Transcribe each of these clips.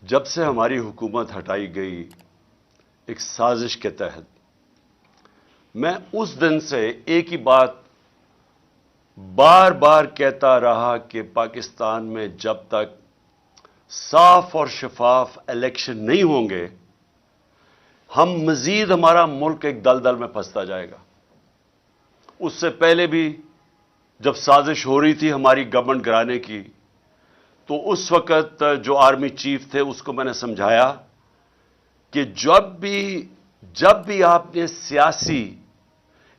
جب سے ہماری حکومت ہٹائی گئی ایک سازش کے تحت، میں اس دن سے ایک ہی بات بار بار کہتا رہا کہ پاکستان میں جب تک صاف اور شفاف الیکشن نہیں ہوں گے، ہم مزید ہمارا ملک ایک دلدل میں پھنستا جائے گا۔ اس سے پہلے بھی جب سازش ہو رہی تھی ہماری گورنمنٹ گرانے کی، تو اس وقت جو آرمی چیف تھے اس کو میں نے سمجھایا کہ جب بھی آپ نے سیاسی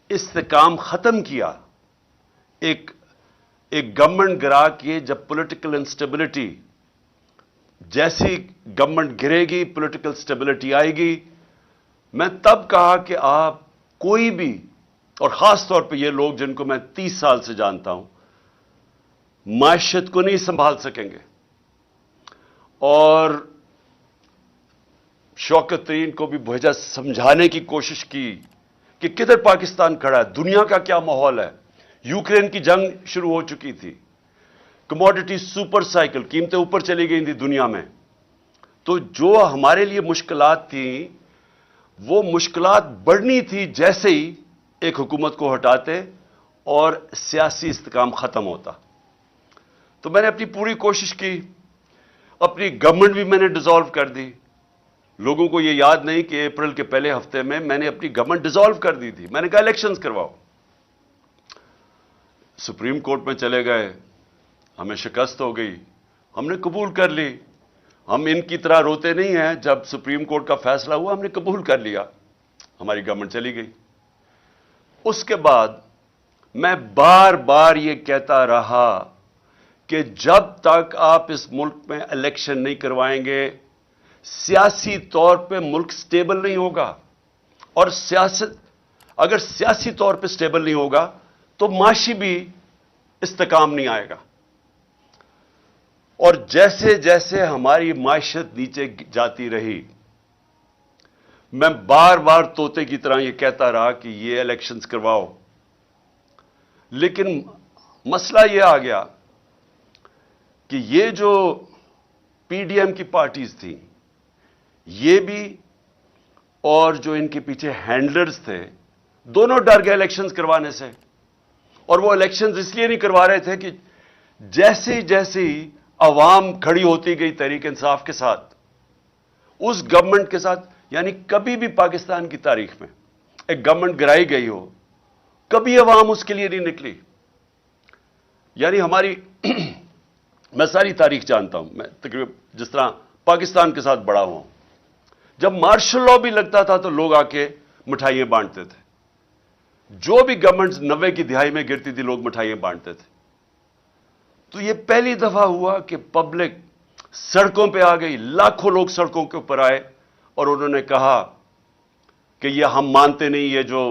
استحکام ختم کیا، ایک گورنمنٹ گرا کے جب پولیٹیکل انسٹیبلٹی، جیسی گورنمنٹ گرے گی پولیٹیکل اسٹیبلٹی آئے گی، میں تب کہا کہ آپ کوئی بھی، اور خاص طور پہ یہ لوگ جن کو میں 30 سال سے جانتا ہوں، معیشت کو نہیں سنبھال سکیں گے۔ اور شوکت ترین کو بھی بھیجا سمجھانے کی کوشش کی کہ کدھر پاکستان کھڑا ہے، دنیا کا کیا ماحول ہے۔ یوکرین کی جنگ شروع ہو چکی تھی، کموڈٹی سپر سائیکل، قیمتیں اوپر چلی گئی تھی دنیا میں۔ تو جو ہمارے لیے مشکلات تھیں، وہ مشکلات بڑھنی تھی جیسے ہی ایک حکومت کو ہٹاتے اور سیاسی استحکام ختم ہوتا۔ تو میں نے اپنی پوری کوشش کی، اپنی گورنمنٹ بھی میں نے ڈیزالو کر دی۔ لوگوں کو یہ یاد نہیں کہ اپریل کے پہلے ہفتے میں میں نے اپنی گورنمنٹ ڈیزالو کر دی تھی۔ میں نے کہا الیکشنز کرواؤ۔ سپریم کورٹ میں چلے گئے، ہمیں شکست ہو گئی، ہم نے قبول کر لی۔ ہم ان کی طرح روتے نہیں ہیں، جب سپریم کورٹ کا فیصلہ ہوا ہم نے قبول کر لیا، ہماری گورنمنٹ چلی گئی۔ اس کے بعد میں بار بار یہ کہتا رہا کہ جب تک آپ اس ملک میں الیکشن نہیں کروائیں گے، سیاسی طور پہ ملک سٹیبل نہیں ہوگا، اور اگر سیاسی طور پہ سٹیبل نہیں ہوگا تو معاشی بھی استحکام نہیں آئے گا۔ اور جیسے جیسے ہماری معیشت نیچے جاتی رہی، میں بار بار طوطے کی طرح یہ کہتا رہا کہ یہ الیکشنز کرواؤ۔ لیکن مسئلہ یہ آ گیا کہ یہ جو پی ڈی ایم کی پارٹیز تھیں، یہ بھی اور جو ان کے پیچھے ہینڈلرز تھے، دونوں ڈر گئے الیکشنز کروانے سے۔ اور وہ الیکشنز اس لیے نہیں کروا رہے تھے کہ جیسے ہی عوام کھڑی ہوتی گئی تحریک انصاف کے ساتھ، اس گورنمنٹ کے ساتھ، یعنی کبھی بھی پاکستان کی تاریخ میں ایک گورنمنٹ گرائی گئی ہو، کبھی عوام اس کے لیے نہیں نکلی۔ یعنی ہماری میں ساری تاریخ جانتا ہوں، میں تقریباً جس طرح پاکستان کے ساتھ بڑا ہوا ہوں، جب مارشل لاء بھی لگتا تھا تو لوگ آ کے مٹھائیاں بانٹتے تھے۔ جو بھی گورنمنٹ 90 کی دہائی میں گرتی تھی لوگ مٹھائیاں بانٹتے تھے۔ تو یہ پہلی دفعہ ہوا کہ پبلک سڑکوں پہ آ گئی، لاکھوں لوگ سڑکوں کے اوپر آئے اور انہوں نے کہا کہ یہ ہم مانتے نہیں، یہ جو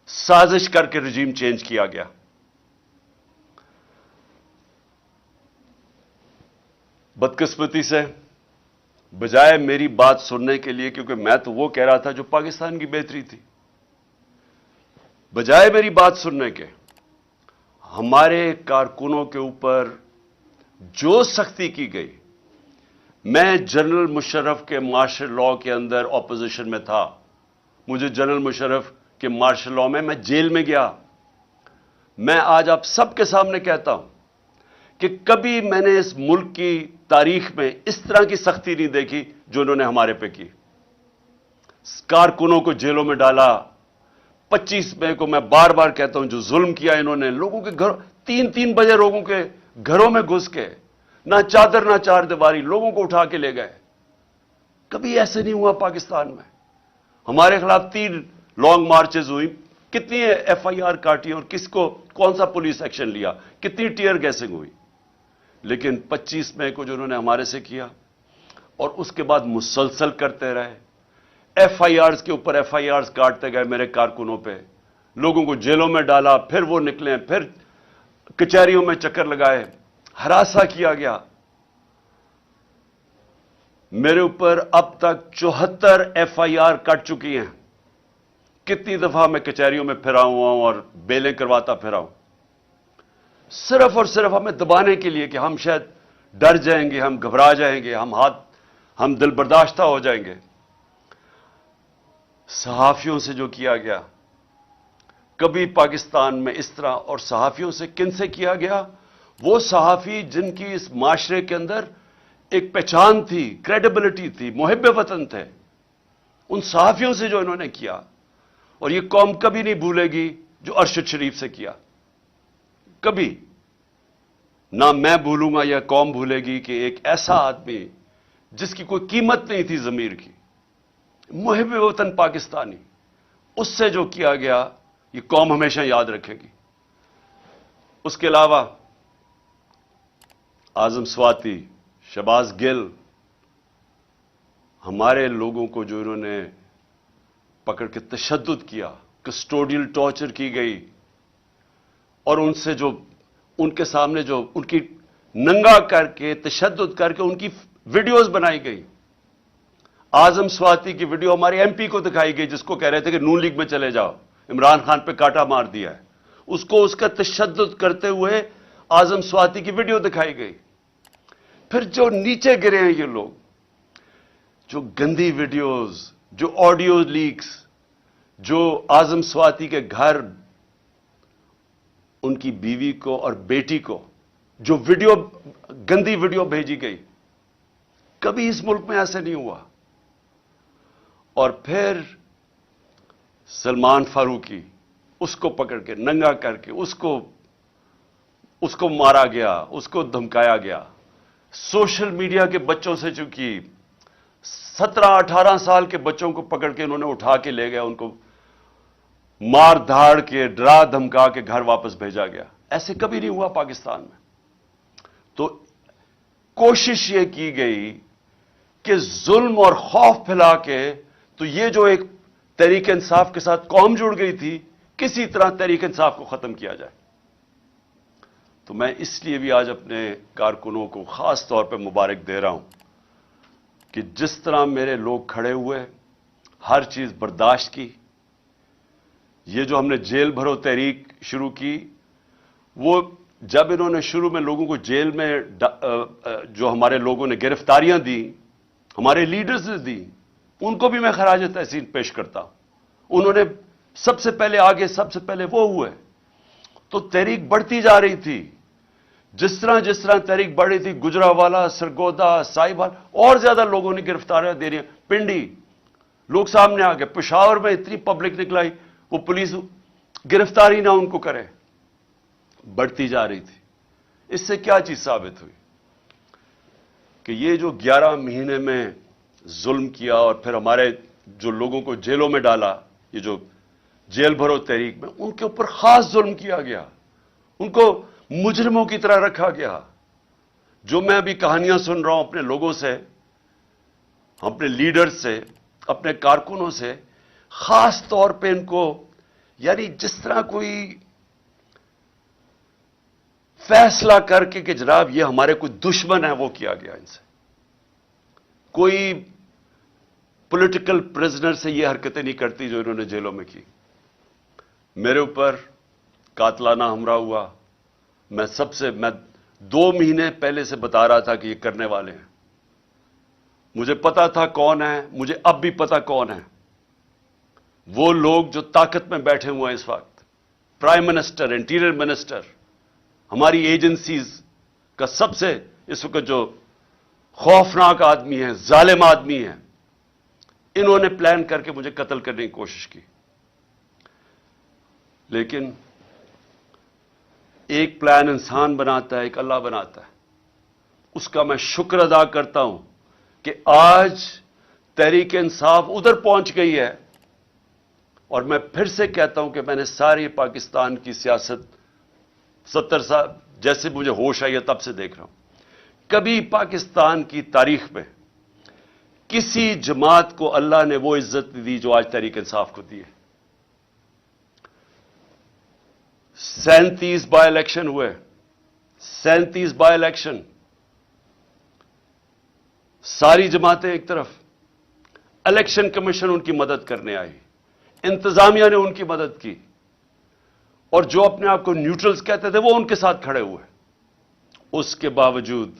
سازش کر کے رجیم چینج کیا گیا۔ بدقسمتی سے بجائے میری بات سننے کے لیے، کیونکہ میں تو وہ کہہ رہا تھا جو پاکستان کی بہتری تھی، بجائے میری بات سننے کے ہمارے کارکنوں کے اوپر جو سختی کی گئی۔ میں جنرل مشرف کے مارشل لاء کے اندر اپوزیشن میں تھا، مجھے جنرل مشرف کے مارشل لاء میں جیل میں گیا۔ میں آج آپ سب کے سامنے کہتا ہوں کہ کبھی میں نے اس ملک کی تاریخ میں اس طرح کی سختی نہیں دیکھی جو انہوں نے ہمارے پہ کی۔ کارکنوں کو جیلوں میں ڈالا، 25 مئی کو میں بار بار کہتا ہوں جو ظلم کیا انہوں نے، لوگوں کے گھر 3 بجے لوگوں کے گھروں میں گھس کے، نہ چادر نہ چار دیواری، لوگوں کو اٹھا کے لے گئے۔ کبھی ایسے نہیں ہوا پاکستان میں۔ ہمارے خلاف 3 لانگ مارچز ہوئی، کتنی ایف آئی آر کاٹی اور کس کو کون سا پولیس ایکشن لیا، کتنی ٹیئر گیسنگ ہوئی۔ لیکن 25 مئی کو جو انہوں نے ہمارے سے کیا، اور اس کے بعد مسلسل کرتے رہے، ایف آئی آرز کے اوپر ایف آئی آرز کاٹتے گئے میرے کارکنوں پہ، لوگوں کو جیلوں میں ڈالا، پھر وہ نکلے، پھر کچہریوں میں چکر لگائے، ہراساں کیا گیا۔ میرے اوپر اب تک 74 ایف آئی آر کٹ چکی ہیں۔ کتنی دفعہ میں کچہریوں میں پھرا ہوا ہوں اور بیلیں کرواتا پھرا ہوں، صرف اور صرف ہمیں دبانے کے لیے کہ ہم شاید ڈر جائیں گے، ہم گھبرا جائیں گے، ہم ہاتھ ہم دل برداشتہ ہو جائیں گے. صحافیوں سے جو کیا گیا کبھی پاکستان میں اس طرح، اور صحافیوں سے کن سے کیا گیا؟ وہ صحافی جن کی اس معاشرے کے اندر ایک پہچان تھی، کریڈیبلٹی تھی، محب وطن تھے، ان صحافیوں سے جو انہوں نے کیا. اور یہ قوم کبھی نہیں بھولے گی جو ارشد شریف سے کیا، کبھی نہ میں بھولوں گا یا قوم بھولے گی کہ ایک ایسا آدمی جس کی کوئی قیمت نہیں تھی ضمیر کی، محب وطن پاکستانی، اس سے جو کیا گیا یہ قوم ہمیشہ یاد رکھے گی. اس کے علاوہ اعظم سواتی، شہباز گل، ہمارے لوگوں کو جو انہوں نے پکڑ کے تشدد کیا، کسٹوڈیل ٹارچر کی گئی، اور ان سے جو ان کے سامنے جو ان کی ننگا کر کے تشدد کر کے ان کی ویڈیوز بنائی گئی. اعظم سواتی کی ویڈیو ہمارے ایم پی کو دکھائی گئی جس کو کہہ رہے تھے کہ نون لیگ میں چلے جاؤ، عمران خان پہ کاٹا مار دیا ہے، اس کو اس کا تشدد کرتے ہوئے اعظم سواتی کی ویڈیو دکھائی گئی. پھر جو نیچے گرے ہیں یہ لوگ، جو گندی ویڈیوز، جو آڈیو لیکس، جو اعظم سواتی کے گھر ان کی بیوی کو اور بیٹی کو جو ویڈیو، گندی ویڈیو بھیجی گئی، کبھی اس ملک میں ایسے نہیں ہوا. اور پھر سلمان فاروقی، اس کو پکڑ کے ننگا کر کے اس کو مارا گیا، اس کو دھمکایا گیا. سوشل میڈیا کے بچوں سے چونکہ 17-18 سال کے بچوں کو پکڑ کے انہوں نے اٹھا کے لے گیا، ان کو مار دھاڑ کے ڈرا دھمکا کے گھر واپس بھیجا گیا. ایسے کبھی نہیں ہوا پاکستان میں. تو کوشش یہ کی گئی کہ ظلم اور خوف پھیلا کے، تو یہ جو ایک تحریک انصاف کے ساتھ قوم جڑ گئی تھی، کسی طرح تحریک انصاف کو ختم کیا جائے. تو میں اس لیے بھی آج اپنے کارکنوں کو خاص طور پہ مبارک دے رہا ہوں کہ جس طرح میرے لوگ کھڑے ہوئے، ہر چیز برداشت کی. یہ جو ہم نے جیل بھرو تحریک شروع کی، وہ جب انہوں نے شروع میں لوگوں کو جیل میں جو ہمارے لوگوں نے گرفتاریاں دی، ہمارے لیڈرز نے دی، ان کو بھی میں خراج تحسین پیش کرتا ہوں. انہوں نے سب سے پہلے آگے، سب سے پہلے وہ ہوئے. تو تحریک بڑھتی جا رہی تھی. جس طرح تحریک بڑھ رہی تھی، گجرانوالہ، سرگودا، سائبال، اور زیادہ لوگوں نے گرفتاریاں دے رہی ہیں. پنڈی لوگ سامنے آ گئے. پشاور میں اتنی پبلک نکلائی، وہ پولیس گرفتاری نہ ان کو کرے. بڑھتی جا رہی تھی. اس سے کیا چیز ثابت ہوئی کہ یہ جو 11 مہینے میں ظلم کیا اور پھر ہمارے جو لوگوں کو جیلوں میں ڈالا، یہ جو جیل بھرو تحریک میں، ان کے اوپر خاص ظلم کیا گیا. ان کو مجرموں کی طرح رکھا گیا. جو میں ابھی کہانیاں سن رہا ہوں اپنے لوگوں سے، اپنے لیڈر سے، اپنے کارکنوں سے، خاص طور پہ ان کو، یعنی جس طرح کوئی فیصلہ کر کے کہ جناب یہ ہمارے کوئی دشمن ہے، وہ کیا گیا ان سے. کوئی پولیٹیکل پرزنر سے یہ حرکتیں نہیں کرتی جو انہوں نے جیلوں میں کی. میرے اوپر قاتلانہ حملہ ہوا. میں 2 مہینے پہلے سے بتا رہا تھا کہ یہ کرنے والے ہیں. مجھے پتا تھا کون ہے، مجھے اب بھی پتا کون ہے. وہ لوگ جو طاقت میں بیٹھے ہوئے ہیں اس وقت، پرائم منسٹر، انٹیریئر منسٹر، ہماری ایجنسیز کا سب سے اس وقت جو خوفناک آدمی ہے، ظالم آدمی ہے، انہوں نے پلان کر کے مجھے قتل کرنے کی کوشش کی. لیکن ایک پلان انسان بناتا ہے، ایک اللہ بناتا ہے. اس کا میں شکر ادا کرتا ہوں کہ آج تحریک انصاف ادھر پہنچ گئی ہے. اور میں پھر سے کہتا ہوں کہ میں نے ساری پاکستان کی سیاست 70 سال جیسے مجھے ہوش آئی ہے تب سے دیکھ رہا ہوں. کبھی پاکستان کی تاریخ میں کسی جماعت کو اللہ نے وہ عزت دی جو آج تحریک انصاف کو دی ہے. 37 بائی الیکشن ہوئے، 37 بائی الیکشن. ساری جماعتیں ایک طرف، الیکشن کمیشن ان کی مدد کرنے آئی، انتظامیہ نے ان کی مدد کی، اور جو اپنے آپ کو نیوٹرلز کہتے تھے وہ ان کے ساتھ کھڑے ہوئے. اس کے باوجود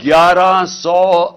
1100